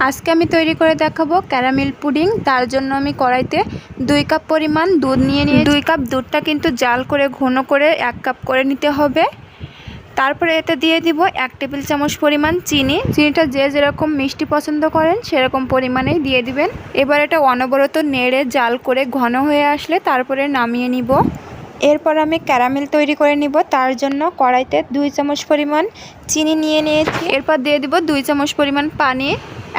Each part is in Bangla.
আজকে আমি তৈরি করে দেখাবো ক্যারামেল পুডিং। তার জন্য আমি কড়াইতে 2 কাপ পরিমাণ দুধ নিয়ে 2 কাপ দুধটা কিন্তু জাল করে ঘন করে 1 কাপ করে নিতে হবে। তারপরে এতে দিয়ে দিব 1 টেবিল চামচ পরিমাণ চিনি। চিনিটা যে যেরকম মিষ্টি পছন্দ করেন সেরকম পরিমাণেই দিয়ে দিবেন। এবার এটা অনবরত নেড়ে জাল করে ঘন হয়ে আসলে তারপরে নামিয়ে নিব। এরপর আমি ক্যারামেল তৈরি করে নিব। তার জন্য কড়াইতে 2 চামচ পরিমাণ চিনি নিয়ে নিয়েছি। এরপর দিয়ে দিব 2 চামচ পরিমাণ পানি।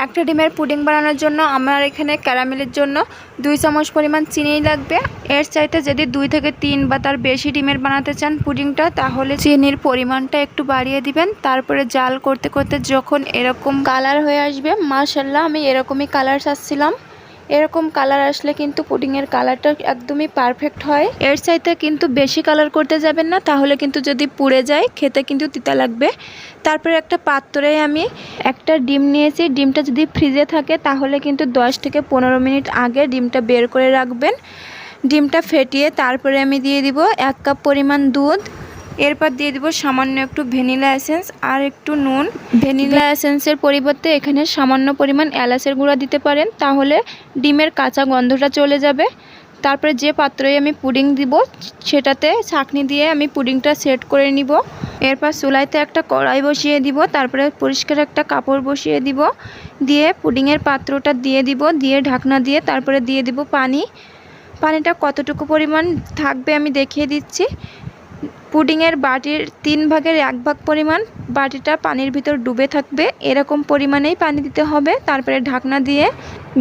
একটা ডিমের পুডিং বানানোর জন্য আমার এখানে ক্যারামেলের জন্য 2 চামচ পরিমাণ চিনি লাগবে। এর চাইতে যদি 2 থেকে 3 বা তার বেশি ডিমের বানাতে চান পুডিংটা, তাহলে চিনির পরিমাণটা একটু বাড়িয়ে দিবেন। তারপরে জাল করতে করতে যখন এরকম কালার হয়ে আসবে, মাশাআল্লাহ আমি এরকমই কালার চাচ্ছিলাম। এরকম কালার আসলে কিন্তু পুডিংয়ের কালারটা একদমই পারফেক্ট হয়। এর চাইতে কিন্তু বেশি কালার করতে যাবেন না, তাহলে কিন্তু যদি পুড়ে যায় খেতে কিন্তু তিতা লাগবে। তারপরে একটা পাত্রে আমি একটা ডিম নিয়েছি। ডিমটা যদি ফ্রিজে থাকে তাহলে কিন্তু 10 থেকে 15 মিনিট আগে ডিমটা বের করে রাখবেন। ডিমটা ফেটিয়ে তারপরে আমি দিয়ে দিব 1 কাপ পরিমাণ দুধ। এরপর দিয়ে দিব সামান্য একটু ভ্যানিলা এসেন্স আর একটু নুন। ভ্যানিলা এসেন্সের পরিবর্তে এখানে সামান্য পরিমাণ এলাচের গুঁড়া দিতে পারেন, তাহলে ডিমের কাঁচা গন্ধটা চলে যাবে। তারপরে যে পাত্রে আমি পুডিং দিব সেটাতে ছাঁকনি দিয়ে আমি পুডিংটা সেট করে নিব। এরপর চুলাইতে একটা কড়াই বসিয়ে দিব। তারপরে পরিষ্কার একটা কাপড় বসিয়ে দিব। দিয়ে পুডিংয়ের পাত্রটা দিয়ে দিব, দিয়ে ঢাকনা দিয়ে তারপরে দিয়ে দিব পানি। পানিটা কতটুকু পরিমাণ থাকবে আমি দেখিয়ে দিচ্ছি। পুডিংয়ের বাটির 3 ভাগের 1 ভাগ পরিমাণ বাটিটা পানির ভিতর ডুবে থাকবে, এরকম পরিমাণেই পানি দিতে হবে। তারপরে ঢাকনা দিয়ে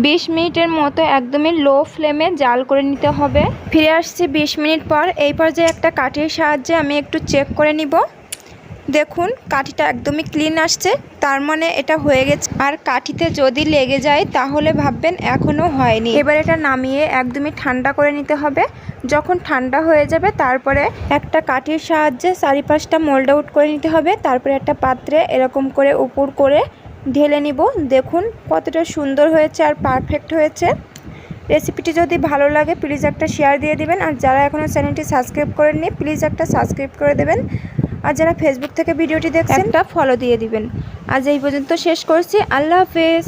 20 মিনিটের মতো একদমই লো ফ্লেমে জাল করে নিতে হবে। ফিরে আসছি 20 মিনিট পর। এই পর্যায়ে একটা কাঠির সাহায্যে আমি একটু চেক করে নিব। দেখুন কাঠিটা একদমই ক্লিন আসছে, তার মানে এটা হয়ে গেছে। আর কাঠিতে যদি লেগে যায় তাহলে ভাববেন এখনও হয়নি। এবার এটা নামিয়ে একদমই ঠান্ডা করে নিতে হবে। যখন ঠান্ডা হয়ে যাবে তারপরে একটা কাঠির সাহায্যে চারিপাশটা মোল্ড আউট করে নিতে হবে। তারপরে একটা পাত্রে এরকম করে উপর করে ঢেলে নিব। দেখুন কতটা সুন্দর হয়েছে আর পারফেক্ট হয়েছে। রেসিপিটি যদি ভালো লাগে প্লিজ একটা শেয়ার দিয়ে দিবেন। আর যারা এখনও চ্যানেলটি সাবস্ক্রাইব করেননি প্লিজ একটা সাবস্ক্রাইব করে দেবেন। আর যারা ফেসবুক থেকে ভিডিওটি দেখছেন একটা ফলো দিয়ে দিবেন। আজ এই পর্যন্ত শেষ করছি। আল্লাহ হাফেজ।